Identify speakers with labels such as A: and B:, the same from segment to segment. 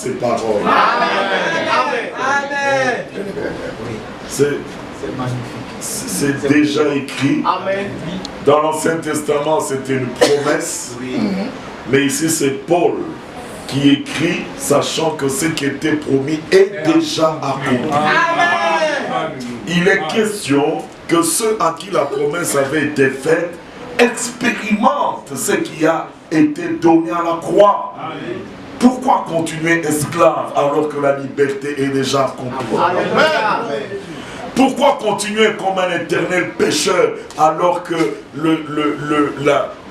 A: ces paroles. C'est déjà écrit. Dans l'Ancien Testament, c'était une promesse. Mais ici, c'est Paul qui écrit, sachant que ce qui était promis est déjà accompli. Il est question que ceux à qui la promesse avait été faite expérimentent ce qui a été donné à la croix. Pourquoi continuer esclave alors que la liberté est déjà accomplie? Pourquoi continuer comme un éternel pécheur alors que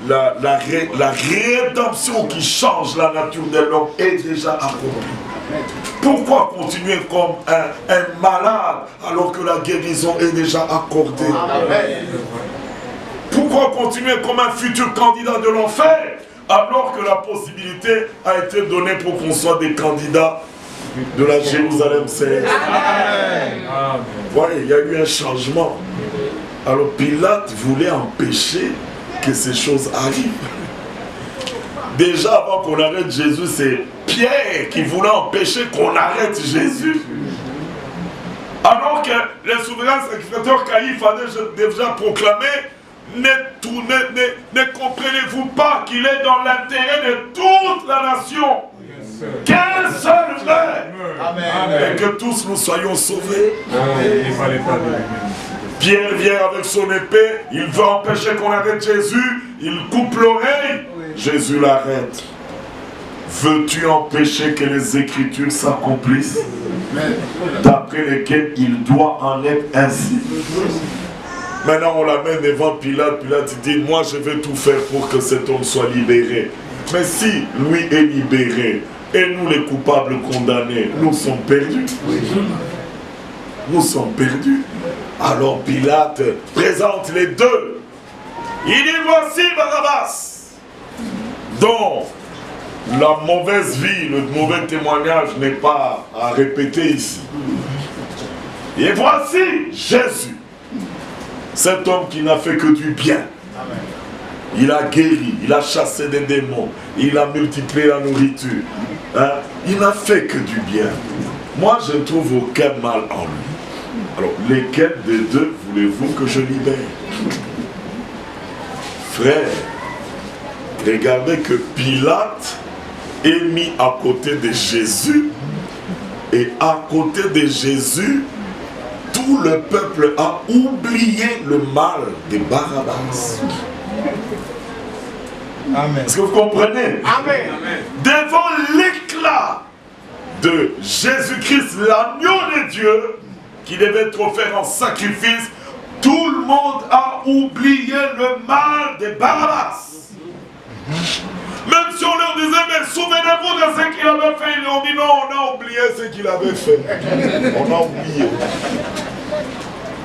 A: la rédemption qui change la nature de l'homme est déjà accomplie? Pourquoi continuer comme un malade alors que la guérison est déjà accordée? Pourquoi continuer comme un futur candidat de l'enfer alors que la possibilité a été donnée pour qu'on soit des candidats de la Jérusalem céleste? Voyez, il y a eu un changement. Alors Pilate voulait empêcher que ces choses arrivent. Déjà avant qu'on arrête Jésus, c'est Pierre qui voulait empêcher qu'on arrête Jésus. Alors que les souverains sacrificateurs Caïphe avaient déjà proclamé: ne comprenez-vous pas qu'il est dans l'intérêt de toute la nation qu'un seul meure et que tous nous soyons sauvés? Pierre vient avec son épée, il veut empêcher qu'on arrête Jésus, il coupe l'oreille, Jésus l'arrête. Veux-tu empêcher que les Écritures s'accomplissent, d'après lesquelles il doit en être ainsi? Maintenant on l'amène devant Pilate, Pilate dit: moi je vais tout faire pour que cet homme soit libéré. Mais si lui est libéré, et nous les coupables condamnés, nous sommes perdus. Nous sommes perdus. Alors Pilate présente les deux. Il dit: voici Barabbas, dont la mauvaise vie, le mauvais témoignage n'est pas à répéter ici. Et voici Jésus, cet homme qui n'a fait que du bien. Il a guéri, il a chassé des démons, il a multiplié la nourriture. Il n'a fait que du bien. Moi, je ne trouve aucun mal en lui. Alors, lesquels des deux voulez-vous que je libère? Frère, regardez que Pilate est mis à côté de Jésus. Et à côté de Jésus, tout le peuple a oublié le mal de Barabbas. Amen. Est-ce que vous comprenez? Amen. Devant l'éclat de Jésus-Christ, l'agneau de Dieu, qui devait être offert en sacrifice, tout le monde a oublié le mal de Barabbas. Même si on leur disait: mais souvenez-vous de ce qu'il avait fait, ils ont dit: non, on a oublié ce qu'il avait fait. On a oublié.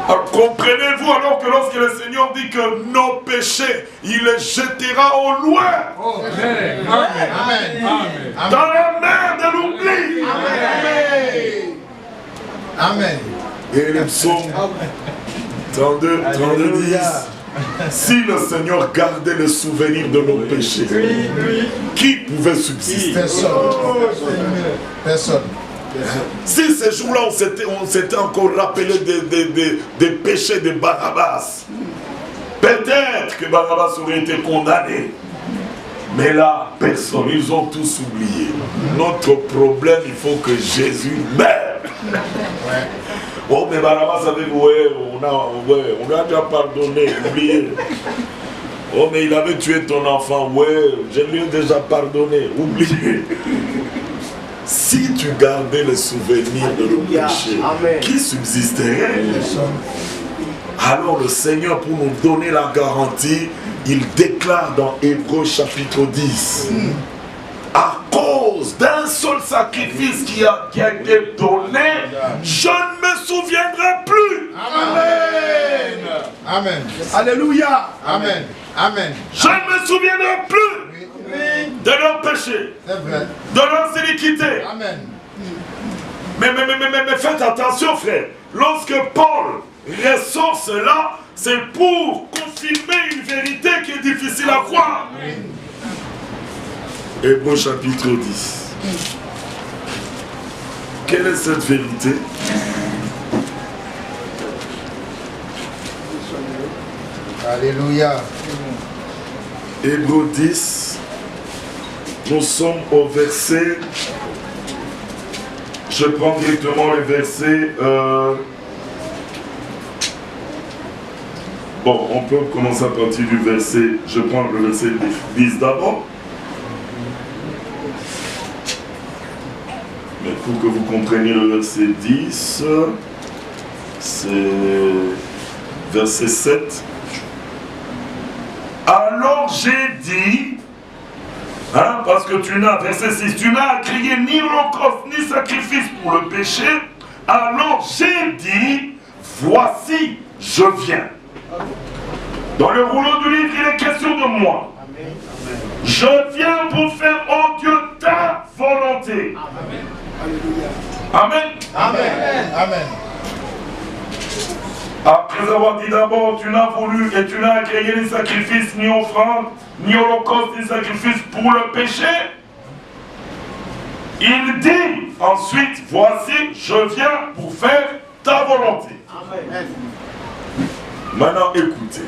A: Alors comprenez-vous alors que lorsque le Seigneur dit que nos péchés, il les jettera au loin. Amen. Amen. Dans la mer de l'oubli. Amen. Amen. Et le psaume 32, 10. Si le Seigneur gardait le souvenir de nos péchés, qui pouvait subsister? Personne. Si ces jours-là on s'était encore rappelé des péchés de Barabbas, peut-être que Barabbas aurait été condamné. Mais là, personne, ils ont tous oublié. Notre problème, il faut que Jésus meure. Oh, mais Barabbas avait dit: on a déjà pardonné, oublié. Oh, mais il avait tué ton enfant, je lui ai déjà pardonné, oublié. Si tu gardais le souvenir de nos péchés, qui subsisterait? Alors le Seigneur, pour nous donner la garantie, il déclare dans Hébreux chapitre 10, à cause d'un seul sacrifice qui a été donné, je ne me souviendrai plus. Amen. Amen. Alléluia. Amen. Amen. Je ne me souviendrai plus de leurs péchés, de leurs iniquités. Amen. Mais faites attention, frère. Lorsque Paul ressort cela, c'est pour confirmer une vérité qui est difficile à croire. Hébreux chapitre 10. Quelle est cette vérité?
B: Alléluia.
A: Hébreux 10, nous sommes au verset, je prends directement le verset, bon, on peut commencer à partir du verset, je prends le verset 10 d'abord. Mais pour que vous compreniez le verset 10, c'est verset 7. Alors j'ai dit, hein, parce que tu n'as, verset 6, tu n'as crié ni holocauste ni sacrifice pour le péché, alors j'ai dit, voici, je viens. Dans le rouleau du livre, il est question de moi. Amen. Je viens pour faire, oh Dieu, ta volonté. Amen. Amen. Amen. Amen. Après avoir dit d'abord, tu n'as voulu et tu n'as créé ni sacrifice, ni offrande, ni holocauste, ni sacrifice pour le péché. Il dit ensuite, voici, je viens pour faire ta volonté. Amen. Maintenant, écoutez.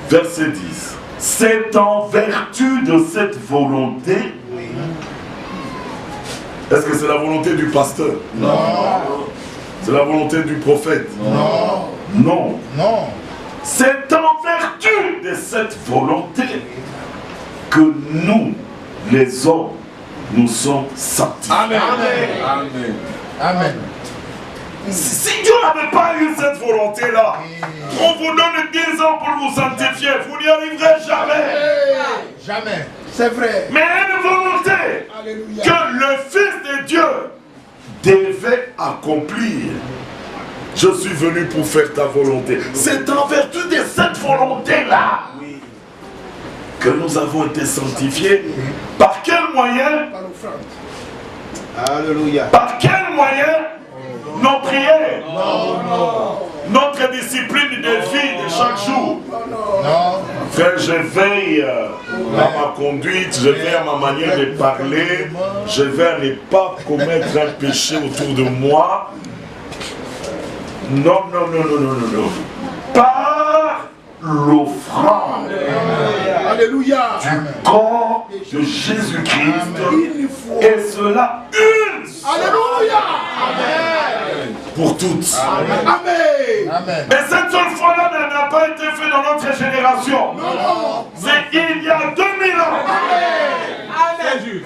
A: Verset 10. C'est en vertu de cette volonté. Est-ce que c'est la volonté du pasteur? Non. C'est la volonté du prophète? Non. Non. Non. C'est en vertu de cette volonté que nous, les hommes, nous sommes sanctifiés. Amen. Amen. Amen. Si Dieu n'avait pas eu cette volonté-là, on vous donne 10 ans pour vous sanctifier, vous n'y arriverez jamais.
B: Jamais. C'est vrai.
A: Mais une volonté Alléluia. Que le Fils de Dieu devait accomplir. Je suis venu pour faire ta volonté. C'est en vertu de cette volonté-là que nous avons été sanctifiés. Par quel moyen? Par l'offrande. Alléluia. Par quel moyen? Nos prières, notre discipline de vie de chaque jour. Frère, je veille à ma conduite, je veille à ma manière de parler, je veille à ne pas commettre un péché autour de moi. Non, non, non, non, non, non, non. Par l'offrande. Alléluia. Du corps de Jésus-Christ. Et cela une. Alléluia. Amen. Pour toutes. Amen. Amen. Et cette seule fois-là n'a pas été faite dans notre génération. Non. C'est il y a 2000 ans. Amen. Amen. Jésus.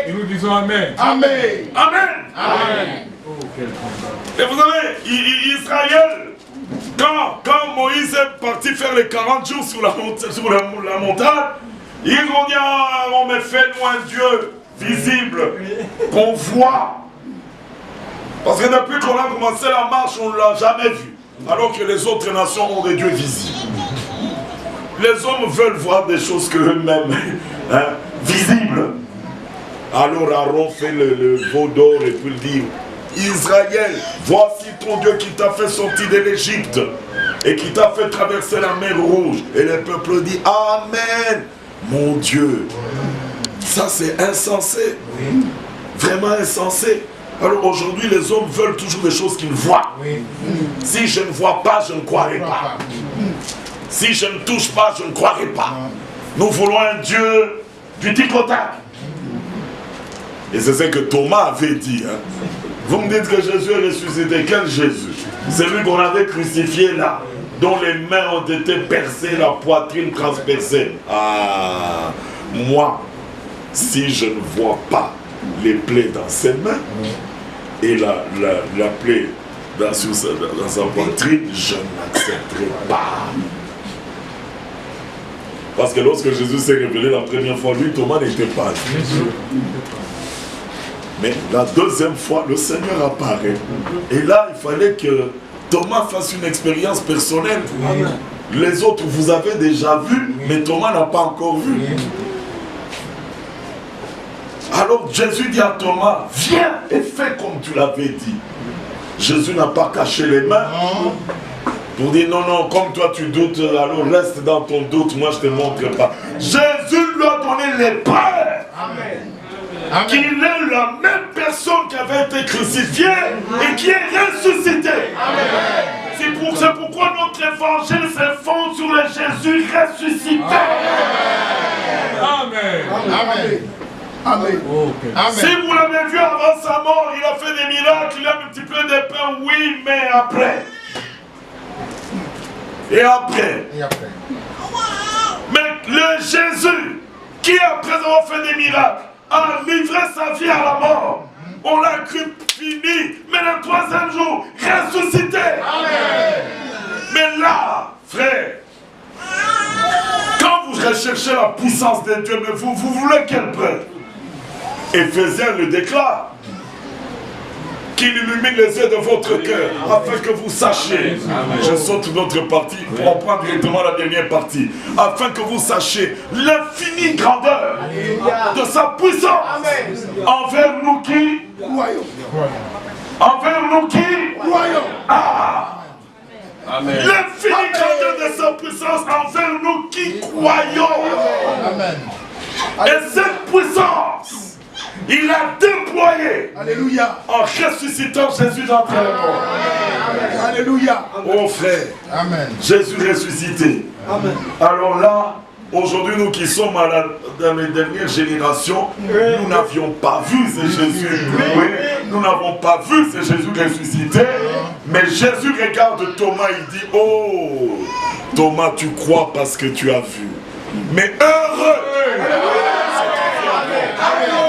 A: Et nous disons Amen. Amen. Amen. Amen. Et vous savez, Israël, quand Moïse est parti faire les 40 jours sur la montagne, ils ont dit, on me fait loin Dieu visible, qu'on voit. Parce que depuis qu'on a commencé la marche, on ne l'a jamais vu. Alors que les autres nations ont des dieux visibles. Les hommes veulent voir des choses que eux-mêmes, hein, visibles. Alors Aaron fait le veau d'or et puis dit, Israël, voici ton Dieu qui t'a fait sortir de l'Égypte et qui t'a fait traverser la mer Rouge. Et le peuple dit, Amen, mon Dieu. Ça c'est insensé. Vraiment insensé. Alors aujourd'hui, les hommes veulent toujours des choses qu'ils voient. Si je ne vois pas, je ne croirai pas. Si je ne touche pas, je ne croirai pas. Nous voulons un Dieu du tic-au-tac. Et c'est ce que Thomas avait dit. Hein. Vous me dites que Jésus est ressuscité. Quel Jésus? C'est lui qu'on avait crucifié là, dont les mains ont été percées, la poitrine transpercée. Ah, moi, si je ne vois pas les plaies dans ses mains et la plaie dans sa poitrine, je n'accepterai pas. Parce que lorsque Jésus s'est révélé la première fois, lui, Thomas n'était pas Jésus. Mais la deuxième fois, le Seigneur apparaît. Et là, il fallait que Thomas fasse une expérience personnelle. Les autres, vous avez déjà vu, mais Thomas n'a pas encore vu. Alors Jésus dit à Thomas, viens et fais comme tu l'avais dit. Jésus n'a pas caché les mains pour dire non, non, comme toi tu doutes, alors reste dans ton doute, moi je ne te montre pas. Jésus lui a donné les preuves qu'il est la même personne qui avait été crucifiée et qui est ressuscitée. C'est pourquoi notre évangile se fonde sur le Jésus ressuscité.
C: Amen.
B: Amen. Amen.
C: Okay.
B: Amen.
A: Si vous l'avez vu avant sa mort, il a fait des miracles, il a multiplié des pains, oui, mais après. Et après.
B: Et après.
A: Mais le Jésus, qui après avoir fait des miracles, a livré sa vie à la mort, on l'a cru fini, mais le troisième jour, ressuscité. Amen. Mais là, frère, quand vous recherchez la puissance de Dieu, mais vous voulez quelle preuve? Éphésiens le déclare. Qu'il illumine les yeux de votre cœur, afin que vous sachiez. Je saute notre partie pour en prendre directement la dernière partie. Afin que vous sachiez l'infinie grandeur de sa puissance envers nous qui
B: Croyons.
A: envers nous qui
B: Croyons.
A: l'infinie grandeur de sa puissance envers nous qui croyons.
B: Amen.
A: Et cette puissance, il a déployé
B: Alléluia.
A: en ressuscitant Jésus d'entre les morts.
B: Alléluia.
A: Oh frère,
B: Amen.
A: Jésus ressuscité. Amen. Alors là, aujourd'hui, nous qui sommes dans les dernières générations, nous n'avions pas vu ce Jésus. Oui, nous n'avons pas vu ce Jésus ressuscité. Mais Jésus regarde Thomas, il dit, oh, Thomas, tu crois parce que tu as vu. Mais heureux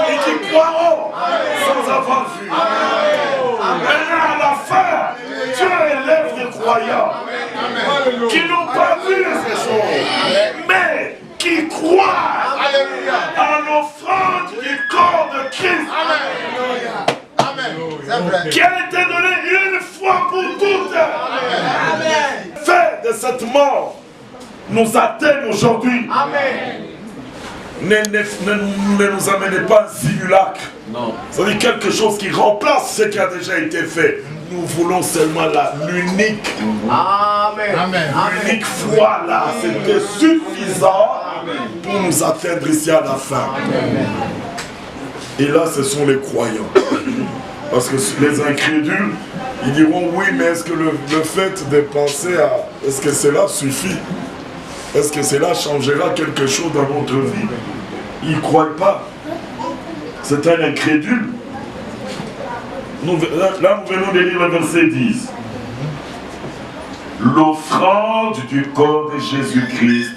A: et qui croiront sans avoir vu. Maintenant, à la fin, Dieu élève les croyants qui n'ont pas vu ces choses, mais qui croient à l'offrande du corps de Christ.
B: Amen.
A: Qui a été donné une fois pour toutes. Fait de cette mort nous atteigne aujourd'hui. Ne nous amenez pas un simulacre. C'est-à-dire quelque chose qui remplace ce qui a déjà été fait. Nous voulons seulement l'unique. L'unique foi là, c'était suffisant pour nous atteindre ici à la fin. Et là, ce sont les croyants. Parce que les incrédules, ils diront oui, mais est-ce que le fait de penser à... Est-ce que cela suffit? Est-ce que cela changera quelque chose dans notre vie? Ils ne croient pas. C'est un incrédule. Là, nous venons de lire le verset 10. L'offrande du corps de Jésus-Christ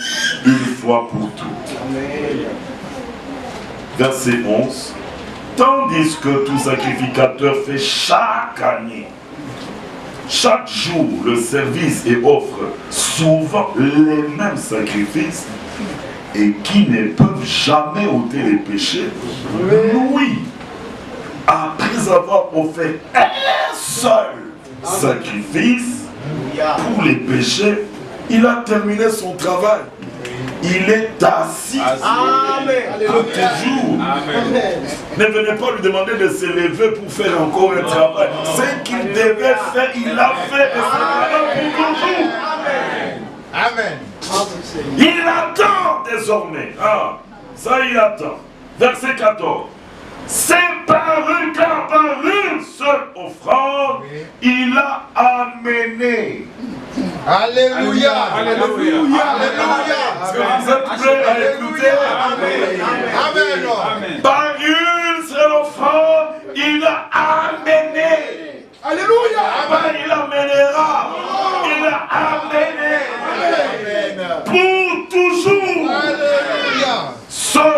A: une fois pour toutes. Verset 11. Tandis que tout sacrificateur fait chaque année, chaque jour, le service et offre souvent les mêmes sacrifices et qui ne peuvent jamais ôter les péchés. Lui, après avoir offert un seul sacrifice pour les péchés, il a terminé son travail. Il est assis toujours. Ne venez pas lui demander de se lever pour faire encore un travail. Ce qu'il devait faire, il l'a fait et c'est pour toujours.
B: Amen.
A: Il attend désormais. Ah, ça il attend. Verset 14. C'est car par une seule offrande, il a amené.
B: Alléluia.
C: Alléluia.
A: Est-ce que vous êtes prêts à écouter?
B: Amen.
A: Par une seule offrande, il a amené.
B: Alléluia.
A: Il amènera. Il a amené. Pour toujours.
B: Alléluia.
A: Ceux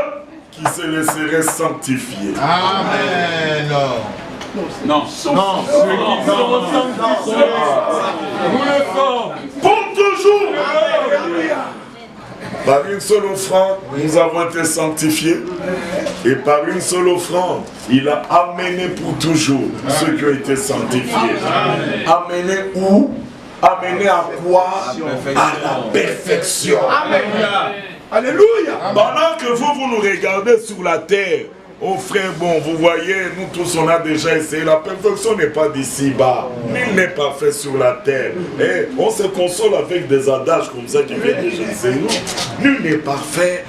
A: qui se laisseraient sanctifier.
B: Amen.
C: Non. Non. Nous le sommes.
A: Pour toujours. Par une seule offrande, nous avons été sanctifiés. Et par une seule offrande, il a amené pour toujours ceux qui ont été sanctifiés. Amené où? Amené à quoi? À la perfection. Alléluia. Pendant que vous nous regardez sur la terre, oh frère, bon, vous voyez, nous tous on a déjà essayé. La perfection n'est pas d'ici bas. Nul n'est parfait sur la terre. Et on se console avec des adages comme ça qui viennent déjà de nous. Nul n'est parfait.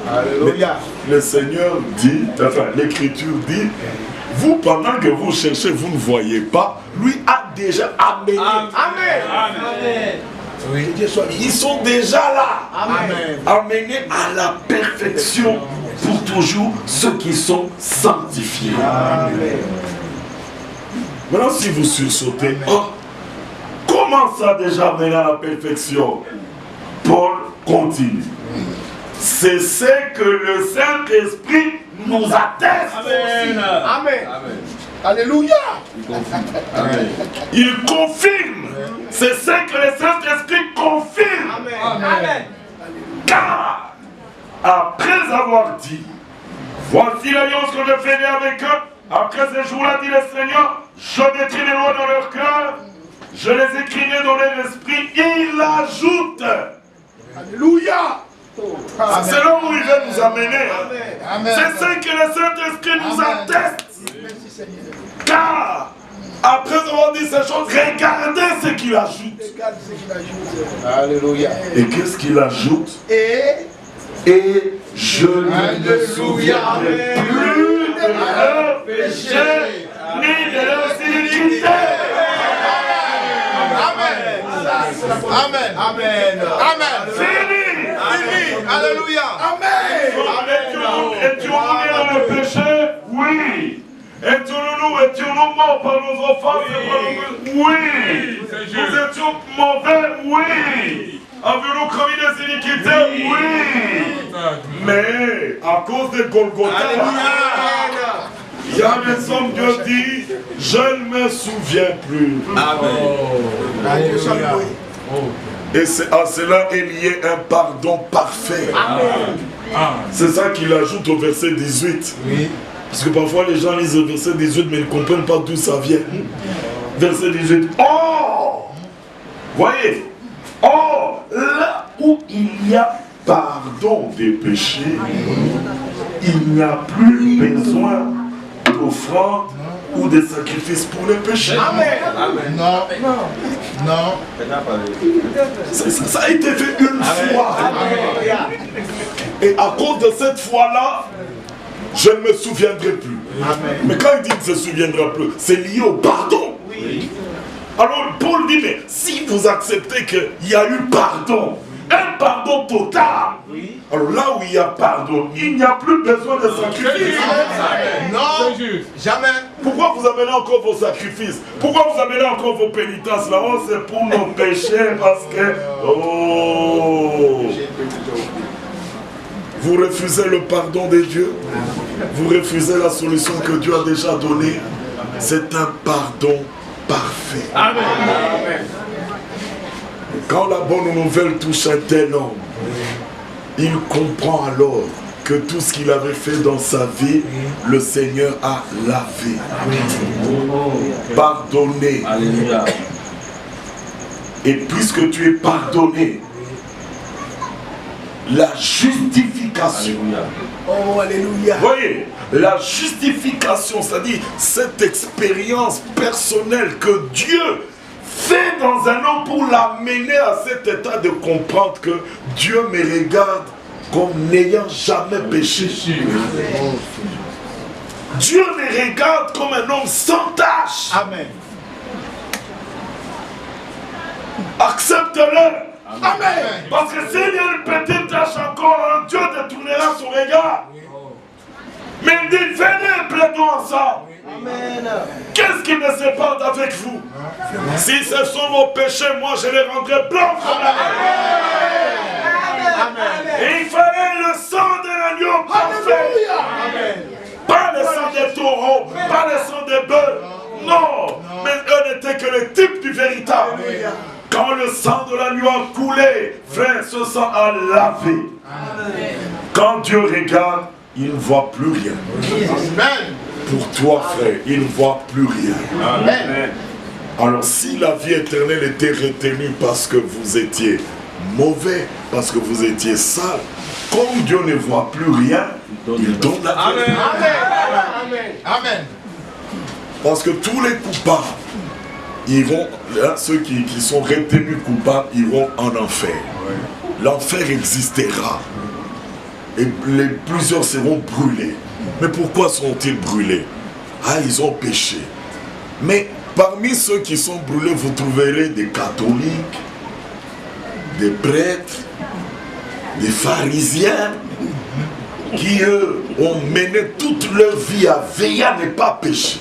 B: Alléluia.
A: Le Seigneur dit, enfin l'Écriture dit, vous pendant que vous cherchez, vous ne voyez pas, lui a déjà amené.
B: Amen. Oui.
A: Ils sont déjà là.
B: Amen.
A: Amenés à la perfection pour toujours ceux qui sont sanctifiés.
B: Amen.
A: Maintenant, si vous sursautez, oh, comment ça déjà amené à la perfection? Paul continue. C'est ce que le Saint-Esprit nous atteste.
B: Amen. Amen. Alléluia.
C: Amen.
A: Il confirme. C'est ce que le Saint-Esprit confirme.
B: Amen.
A: Car, après avoir dit, voici l'alliance que je ferai avec eux, après ces jours-là, dit le Seigneur, je mettrai les lois dans leur cœur, je les écrirai dans leur esprit. Il ajoute.
B: Alléluia.
A: C'est là où il veut nous amener.
B: Amen.
A: C'est ce que le Saint-Esprit nous
B: Amen.
A: atteste.
B: Merci Seigneur.
A: Car, après avoir dit ces choses, regardez ce qu'il ajoute.
B: Regarde ce qu'il ajoute. Alléluia.
A: Et qu'est-ce qu'il ajoute?
B: Et
A: Je ne me souviendrai plus de leur péché, ni de leur iniquité.
B: Amen. Amen. Amen.
A: Fini.
B: Alléluia. Amen.
A: Étions-nous nés dans le péché? Oui. Étions-nous morts par nos offenses et par nos... Oui. Nous étions mauvais? Oui. Avions-nous commis des iniquités? Oui. Mais à cause de Golgotha, il y a des hommes Dieu dit, je ne me souviens plus.
B: Alléluia.
A: Et c'est à cela est lié un pardon parfait. C'est ça qu'il ajoute au verset 18.
B: Oui.
A: Parce que parfois les gens lisent le verset 18 mais ils ne comprennent pas d'où ça vient. Verset 18. Oh! Voyez? Oh! Là où il y a pardon des péchés, il n'y a plus besoin d'offrande ou de sacrifices pour les péchés.
B: Amen. Non.
A: Ça a été fait une fois. Et à cause de cette fois-là, je ne me souviendrai plus.
B: Amen.
A: Mais quand il dit qu'il ne se souviendra plus, c'est lié au pardon.
B: Oui.
A: Alors Paul dit, mais si vous acceptez qu'il y a eu pardon, un pardon total,
B: Oui.
A: alors là où il y a pardon, il n'y a plus besoin de sacrifice.
B: Non. Jamais.
A: Pourquoi vous amenez encore vos sacrifices? Pourquoi vous amenez encore vos pénitences là-haut? C'est pour nos péchés parce que... Oh! Vous refusez le pardon de Dieu. Vous refusez la solution que Dieu a déjà donnée. C'est un pardon parfait.
C: Amen.
A: Quand la bonne nouvelle touche un tel homme, il comprend alors que tout ce qu'il avait fait dans sa vie, le Seigneur a lavé, pardonné.
C: Alléluia.
A: Et puisque tu es pardonné, la justification.
B: Oh, alléluia.
A: Voyez, la justification, c'est-à-dire cette expérience personnelle que Dieu fait dans un homme pour l'amener à cet état de comprendre que Dieu me regarde comme n'ayant jamais péché. Dieu me regarde comme un homme sans tâche.
B: Amen.
A: Accepte-le.
B: Amen.
A: Parce que s'il y a une petite tâche encore, Dieu détournera son regard. Mais il dit, venez, plaidons ensemble.
B: Amen.
A: Qu'est-ce qui me sépare d'avec vous? Si ce sont vos péchés, moi je les rendrai blancs comme la neige. Et il fallait le sang de l'agneau parfait. Pas le sang des taureaux, pas le sang des bœufs. Non, mais eux n'étaient que le type du véritable. Quand le sang de l'agneau a coulé, frère, ce sang a lavé. Quand Dieu regarde, il ne voit plus rien.
B: Amen.
A: Pour toi, frère, il ne voit plus rien.
B: Amen.
A: Alors si la vie éternelle était retenue parce que vous étiez mauvais, parce que vous étiez sale, comme Dieu ne voit plus rien, il donne la vie.
B: Amen. Amen. Amen.
A: Parce que tous les coupables iront, hein, ceux qui sont retenus coupables iront en enfer. L'enfer existera. et plusieurs seront brûlés. Mais pourquoi sont-ils brûlés? Ah, ils ont péché. Mais parmi ceux qui sont brûlés, vous trouverez des catholiques, des prêtres, des pharisiens, qui eux ont mené toute leur vie à veiller à ne pas pécher.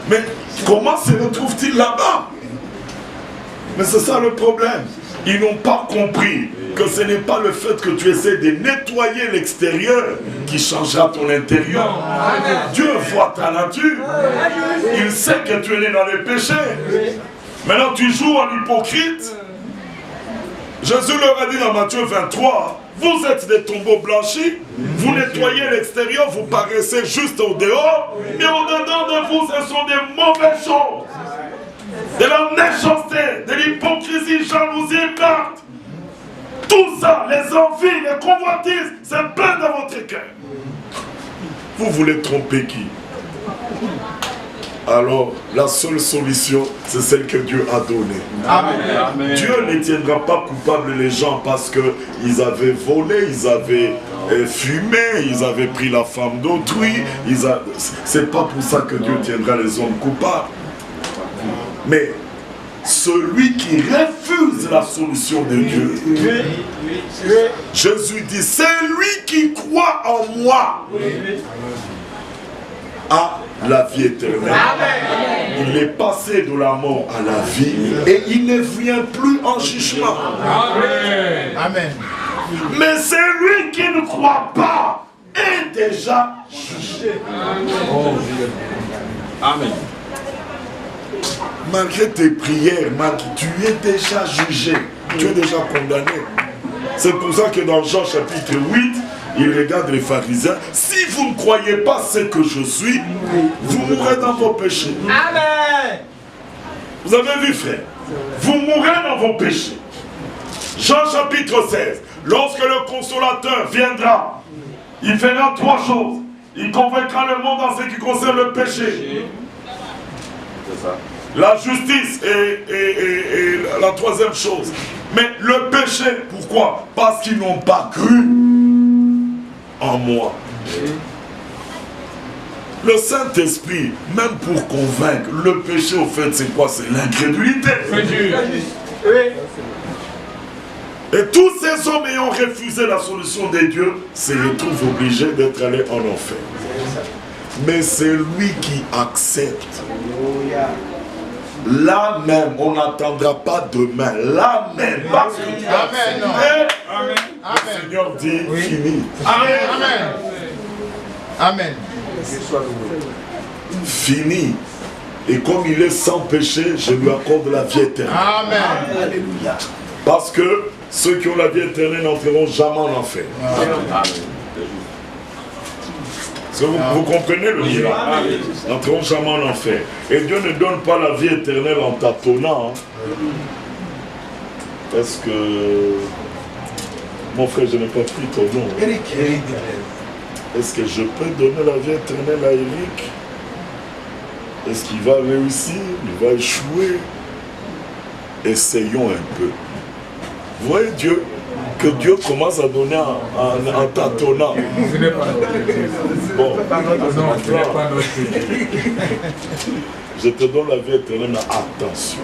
A: Mais comment se retrouvent-ils là-bas? Mais c'est ça le problème. Ils n'ont pas compris que ce n'est pas le fait que tu essaies de nettoyer l'extérieur qui changera ton intérieur. Dieu voit ta nature. Il sait que tu es né dans les péchés. Maintenant tu joues en hypocrite. Jésus leur a dit dans Matthieu 23, vous êtes des tombeaux blanchis, vous nettoyez l'extérieur, vous paraissez juste au dehors, mais au dedans de vous ce sont des mauvaises choses. De la méchanceté, de l'hypocrisie, jalousie, meurtre. Tout ça, les envies, les convoitises, c'est plein dans votre cœur. Vous voulez tromper qui? Alors, la seule solution, c'est celle que Dieu a donnée. Amen. Dieu ne tiendra pas coupable les gens parce qu'ils avaient volé, ils avaient fumé, ils avaient pris la femme d'autrui. C'est pas pour ça que Dieu tiendra les hommes coupables. Mais celui qui refuse la solution de Dieu, Jésus dit, c'est lui qui croit en moi a la vie éternelle. Amen. Il est passé de la mort à la vie et il ne vient plus en jugement. Amen. Amen. Mais c'est lui qui ne croit pas est déjà jugé. Amen. Malgré tes prières, tu es déjà jugé, tu es déjà condamné. C'est pour ça que dans Jean chapitre 8, il regarde les pharisiens. Si vous ne croyez pas ce que je suis, vous mourrez dans vos péchés. Amen. Vous avez vu, frère? Vous mourrez dans vos péchés. Jean chapitre 16. Lorsque le consolateur viendra, il fera trois choses. Il convaincra le monde en ce qui concerne le péché. C'est ça. La justice et la troisième chose. Mais le péché, pourquoi? Parce qu'ils n'ont pas cru en moi. Le Saint-Esprit, même pour convaincre, le péché au fait c'est quoi? C'est l'incrédulité. Et tous ces hommes ayant refusé la solution de Dieu se retrouvent obligés d'être allés en enfer. Mais c'est lui qui accepte. Là même, on n'attendra pas demain. Là même, parce que Dieu Amen. Le Seigneur dit fini.
B: Amen. Amen. Amen.
A: Fini. Et comme il est sans péché, je lui accorde la vie éternelle.
B: Amen.
A: Alléluia. Parce que ceux qui ont la vie éternelle n'entreront jamais en enfer. Vous comprenez le livre? N'entreront jamais en enfer. Et Dieu ne donne pas la vie éternelle en tâtonnant. Est-ce que... Mon frère, je n'ai pas pris ton nom. Eric. Est-ce que je peux donner la vie éternelle à Eric? Est-ce qu'il va réussir? Il va échouer? Essayons un peu. Vous voyez Dieu? Que Dieu commence à donner en tâtonnant. Bon, je te donne la vie éternelle, mais attention.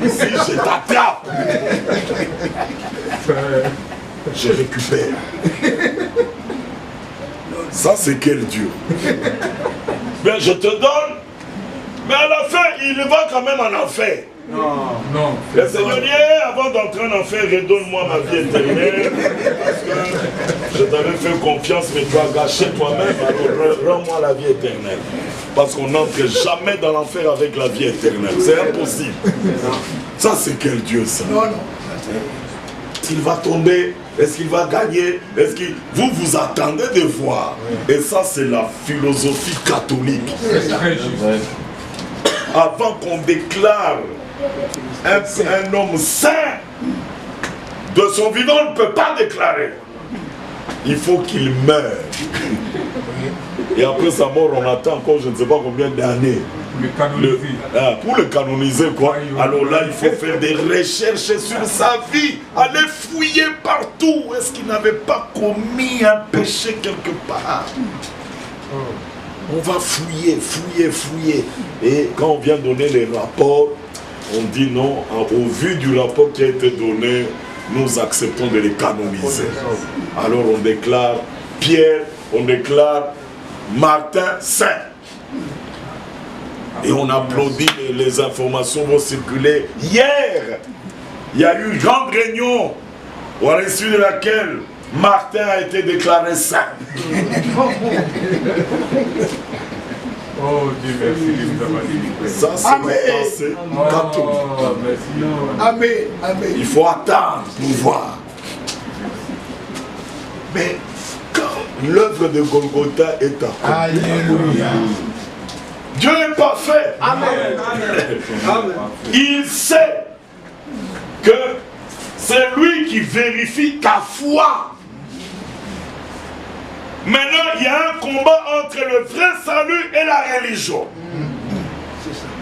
A: Si je t'attrape, je récupère. Ça, c'est quel Dieu? Bien, je te donne, mais à la fin, il va quand même en enfer. Non. Le Seigneur dit, avant d'entrer en enfer, redonne-moi ma vie éternelle. Parce que je t'avais fait confiance, mais tu as gâché toi-même. Alors rends-moi la vie éternelle. Parce qu'on n'entre jamais dans l'enfer avec la vie éternelle. C'est impossible. Ça, c'est quel Dieu, ça? Non. Est-ce qu'il va tomber? Est-ce qu'il va gagner? Est-ce qu'il... Vous attendez de voir. Et ça, c'est la philosophie catholique. Avant qu'on déclare un homme saint, de son vivant, on ne peut pas déclarer. Il faut qu'il meure. Et après sa mort, on attend encore je ne sais pas combien d'années Pour le canoniser, quoi. Alors là, il faut faire des recherches sur sa vie. Aller fouiller partout. Est-ce qu'il n'avait pas commis un péché quelque part? On va fouiller, fouiller, fouiller. Et quand on vient donner les rapports, on dit non, au vu du rapport qui a été donné, nous acceptons de les canoniser. Alors on déclare Pierre, on déclare Martin saint. Et on applaudit, les informations vont circuler. Hier, il y a eu une grande réunion à l'issue de laquelle Martin a été déclaré saint.
C: Oh Dieu merci.
A: Ça c'est le passé catholique.
B: Amen. Amen.
A: Il faut attendre pour voir. Mais quand l'œuvre de Golgotha est accomplie,
B: Alléluia.
A: Dieu est parfait.
B: Amen.
A: Il sait que c'est lui qui vérifie ta foi. Maintenant, il y a un combat entre le vrai salut et la religion.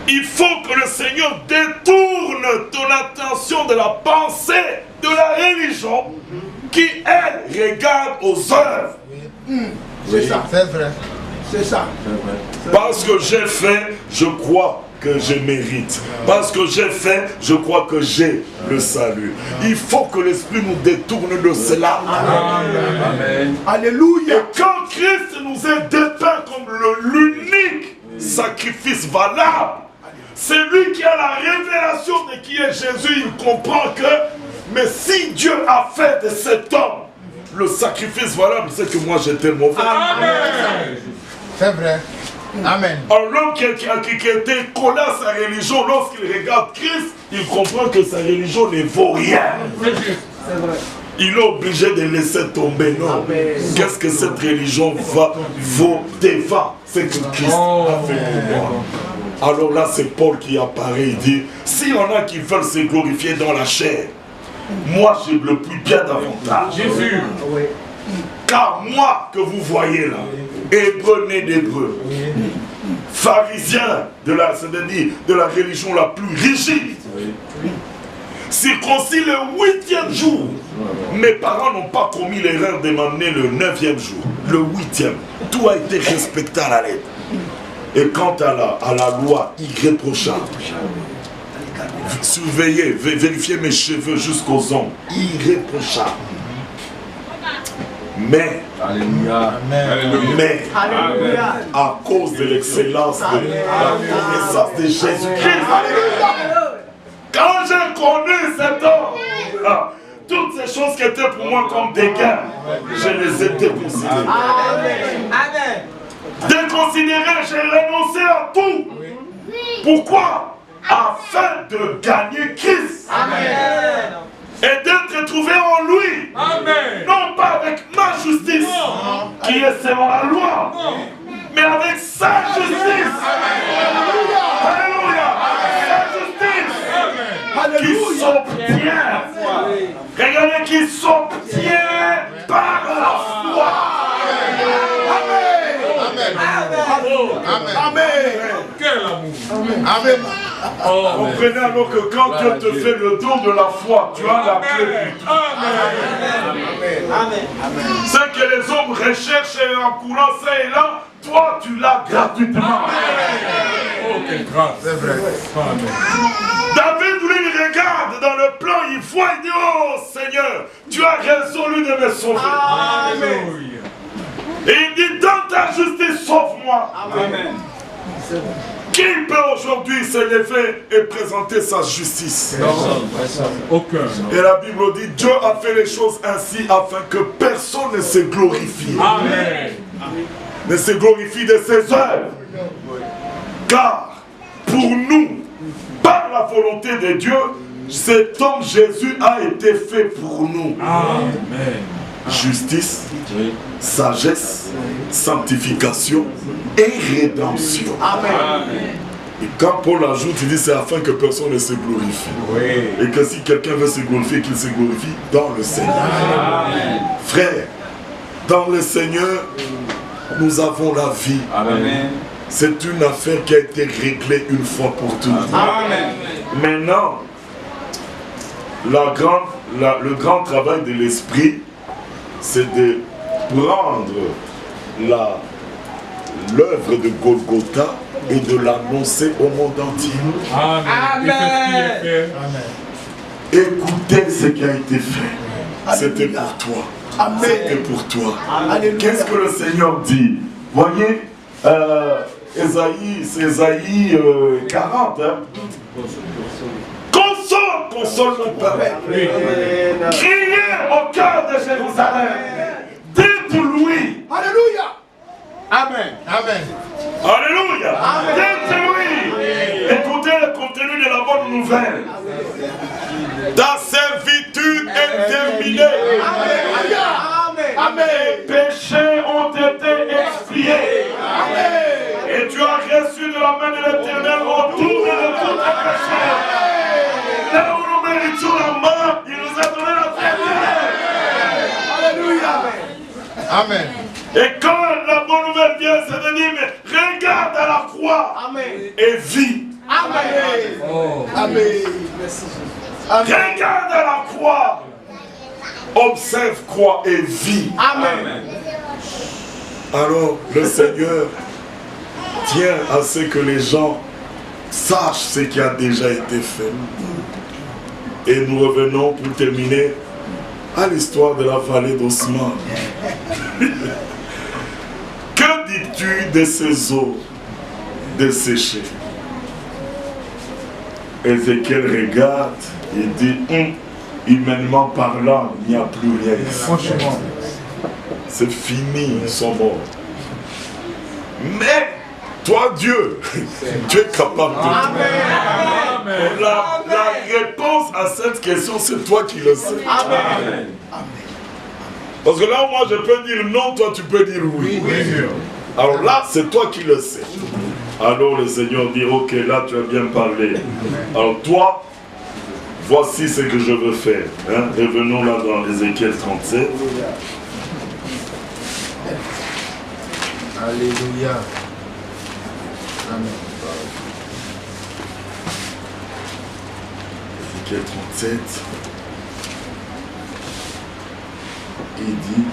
A: Il faut que le Seigneur détourne ton attention de la pensée de la religion qui, elle, regarde aux œuvres.
B: C'est ça. C'est vrai. C'est ça.
A: Parce que j'ai fait, je crois que je mérite. Parce que j'ai fait, je crois que j'ai le salut. Il faut que l'Esprit nous détourne de cela.
C: Amen.
B: Alléluia.
A: Et quand Christ nous est dépeint comme l'unique sacrifice valable, c'est lui qui a la révélation de qui est Jésus. Il comprend que, mais si Dieu a fait de cet homme le sacrifice valable, c'est que moi j'étais mauvais.
C: Amen.
B: C'est vrai. Amen.
A: Alors l'homme qui était collé à sa religion, lorsqu'il regarde Christ, il comprend que sa religion ne vaut rien.
D: C'est vrai.
A: Il est obligé de laisser tomber. Non. Qu'est-ce que cette religion vaut devant ce que Christ a fait pour moi? Alors là, c'est Paul qui apparaît. Il dit, s'il y en a qui veulent se glorifier dans la chair, moi je le puis bien davantage.
C: Jésus.
A: Car moi que vous voyez là, hébreu né d'hébreu, pharisien c'est-à-dire de la religion la plus rigide, circoncis le 8e jour, mes parents n'ont pas commis l'erreur de m'amener le 9e jour, le 8e, tout a été respecté à la lettre. Et quant à la loi irréprochable, surveillez, vérifiez mes cheveux jusqu'aux ongles, irréprochable. Mais,
C: Alléluia.
A: mais,
D: Alléluia.
A: à cause de l'excellence de la connaissance de Jésus-Christ, quand j'ai connu cet homme, toutes ces choses qui étaient pour moi comme des gains, je les ai déconsidérées.
D: Amen.
A: Déconsidéré, j'ai renoncé à tout. Pourquoi? Afin de gagner Christ.
D: Amen.
A: Et d'être trouvé en lui.
C: Amen.
A: Non pas avec ma justice, qui est selon la loi, mais avec sa justice. Alléluia. Sa justice. Qui s'obtient. Regardez, qui s'obtient par la foi.
B: Amen.
C: Quel amour.
B: Amen.
A: Comprenez alors que quand Dieu te fait le don de la foi, tu as la clé.
C: Amen.
A: Ce que les hommes recherchent en courant ça et là, toi tu l'as gratuitement.
C: Oh, quelle grâce.
B: C'est vrai.
C: Amen.
A: David, lui, il regarde dans le plan, il voit, il dit, oh Seigneur, tu as résolu de me sauver.
C: Alléluia.
A: Et il dit, dans ta justice, sauve-moi.
D: Amen.
A: Qui peut aujourd'hui se lever et présenter sa justice?
C: Aucun.
A: Et la Bible dit, Dieu a fait les choses ainsi afin que personne ne se glorifie.
C: Amen.
A: Ne se glorifie de ses œuvres. Car pour nous, par la volonté de Dieu, cet homme Jésus a été fait pour nous.
C: Amen.
A: Justice, sagesse, sanctification et rédemption.
D: Amen.
A: Et quand Paul ajoute, il dit c'est afin que personne ne se glorifie.
C: Oui.
A: Et que si quelqu'un veut se glorifier, qu'il se glorifie dans le Seigneur.
C: Amen.
A: Frère, dans le Seigneur, nous avons la vie.
C: Amen.
A: c'est une affaire qui a été réglée une fois pour toutes.
D: Amen.
A: Maintenant, le grand travail de l'esprit, c'est de prendre l'œuvre de Golgotha et de l'annoncer au monde entier.
C: Amen.
B: Amen.
A: Écoutez ce qui a été fait. C'était pour toi. C'était pour toi. Qu'est-ce que le Seigneur dit? Voyez, c'est Ésaïe 40. Hein? Console mon peuple. Criez au cœur de Jérusalem. Dites-lui.
B: Alléluia. Amen. Amen.
A: Alléluia. Dites-lui. Écoutez le contenu de la bonne nouvelle. Ta servitude est terminée.
B: Amen.
A: Tes péchés ont été expiés. Et tu as reçu de la main de l'Éternel retour de tous tes péchés. Là où nous méritions la mort, il nous a donné la vie.
B: Alléluia. Amen.
A: Et quand la bonne nouvelle vient, c'est de dire, mais regarde à la croix et vis.
B: Amen.
C: Oh.
B: Amen.
A: Regarde à la croix, observe, croix et vis.
B: Amen.
A: Alors le Seigneur tient à ce que les gens sachent ce qui a déjà été fait. Et nous revenons pour terminer à l'histoire de la vallée d'Osman. Que dis-tu de ces eaux desséchées? Ézéchiel regarde et dit, humainement parlant, il n'y a plus rien ici.
B: Franchement.
A: C'est fini, ils sont morts. Mais, toi Dieu, tu es capable de tout. La réponse à cette question, c'est toi qui le sais.
D: Amen.
A: Parce que là, moi, je peux dire non, toi, tu peux dire oui. Alors là, c'est toi qui le sais. Alors le Seigneur dit, ok, là, tu as bien parlé. Alors toi, voici ce que je veux faire. Hein? Revenons là dans Ézéchiel 37.
B: Alléluia. Amen.
A: Ézéchiel 37. Il dit,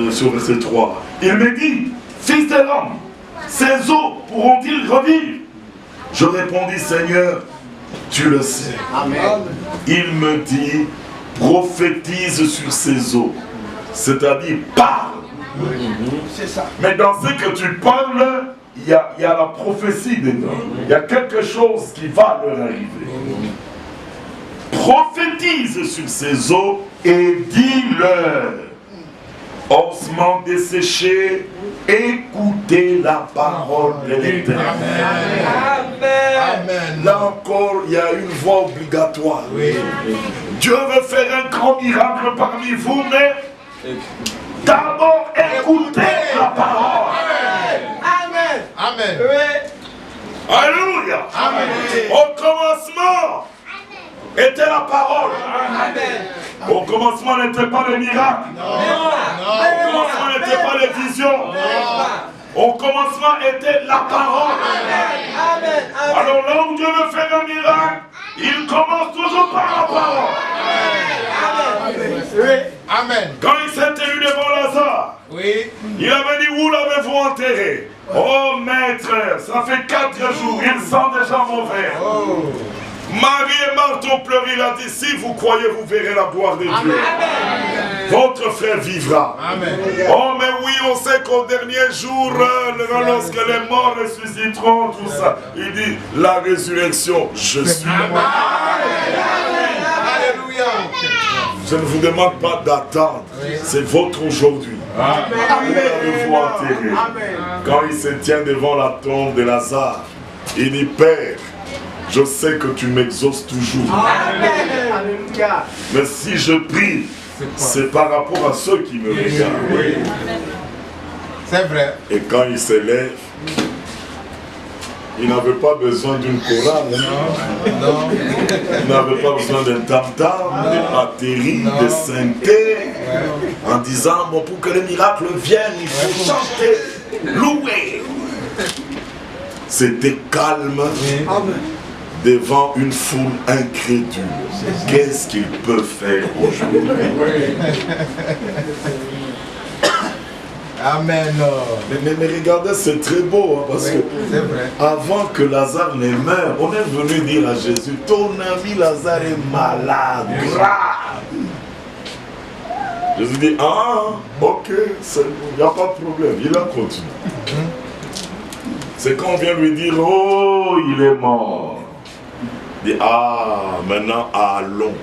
A: sur verset 3, il me dit, fils de l'homme, ces eaux pourront-ils revivre? Je répondis, Seigneur, tu le sais.
D: Amen.
A: Il me dit, prophétise sur ces eaux, c'est-à-dire parle.
B: C'est ça.
A: Mais dans ce que tu parles, il y a la prophétie dedans. Il y a quelque chose qui va leur arriver. Prophétise sur ces eaux et dis-leur, ossements desséchés, écoutez la parole de l'Éternel.
B: Amen.
A: Là encore, il y a une voix obligatoire.
B: Oui.
A: Dieu veut faire un grand miracle parmi vous, mais d'abord écoutez la parole.
D: Amen.
B: Amen.
D: Oui.
A: Alléluia.
B: Amen.
A: Au commencement était la parole.
D: Amen.
A: Au commencement n'était pas le miracle. Au commencement n'était pas les visions. Au commencement était la parole.
D: Amen.
A: Alors là où Dieu veut faire un miracle, il commence toujours par la parole.
D: Amen. Oui.
B: Amen.
A: Quand il s'est tenu devant Lazare,
B: Oui.
A: il avait dit, où l'avez-vous enterré? Oh maître, ça fait 4 jours, il sent déjà mauvais.
B: Oh.
A: Marie et Marthe ont pleuré, il a dit, si vous croyez, vous verrez la gloire de Dieu.
D: Amen.
A: Votre frère vivra.
B: Amen.
A: Oh mais oui, on sait qu'au dernier jour, lorsque les morts ressusciteront, tout ça, il dit, la résurrection, je suis là.
B: Alléluia.
A: Je ne vous demande pas d'attendre, c'est votre aujourd'hui. Où l'avez-vous enterré? Quand il se tient devant la tombe de Lazare, il dit, Père, je sais que tu m'exauces toujours.
D: Amen. Alléluia.
A: Mais si je prie, c'est par rapport à ceux qui me regardent.
B: C'est vrai.
A: Et quand il se lève, Il n'avait pas besoin d'une chorale.
B: Non.
A: Il n'avait pas besoin d'un tam-tam, de batterie, de synthé. En disant, bon, pour que le miracle vienne, il faut chanter, louer. C'était calme devant une foule incrédule. Qu'est-ce qu'il peut faire aujourd'hui?
B: Amen.
A: Mais regardez, c'est très beau, hein, parce que avant que Lazare ne meure, on est venu dire à Jésus, ton ami Lazare est malade, grave. Jésus dit, ah, ok, il n'y a pas de problème, il a continué. C'est quand on vient lui dire, oh, il est mort. Il dit, ah, maintenant allons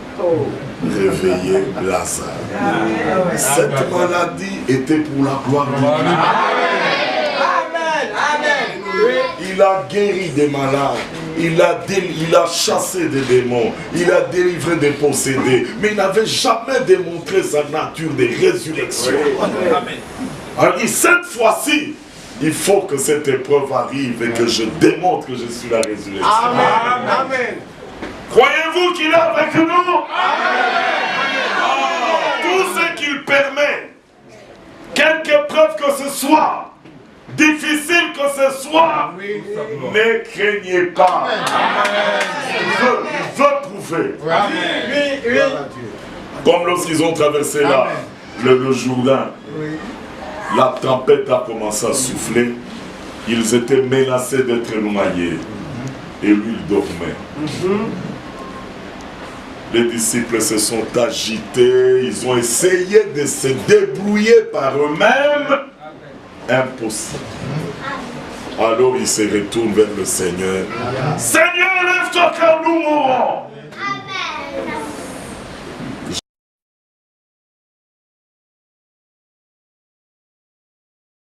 A: réveiller Lazare. Cette maladie était pour la gloire de Dieu.
D: Amen.
A: Il a guéri des malades, il a chassé des démons, il a délivré des possédés, mais il n'avait jamais démontré sa nature de résurrection. Alors cette fois-ci, il faut que cette épreuve arrive et que je démontre que je suis la résurrection.
D: Amen.
A: Croyez-vous qu'il est avec nous? Tout ce qu'il permet, quelque épreuve que ce soit, difficile que ce soit, ne craignez pas. Je veux prouver. Comme lorsqu'ils ont traversé le Jourdain, la tempête a commencé à souffler, ils étaient menacés d'être noyés et lui il dormait. Les disciples se sont agités, ils ont essayé de se débrouiller par eux-mêmes. Impossible. Alors ils se retournent vers le Seigneur. Seigneur, lève-toi car nous mourons.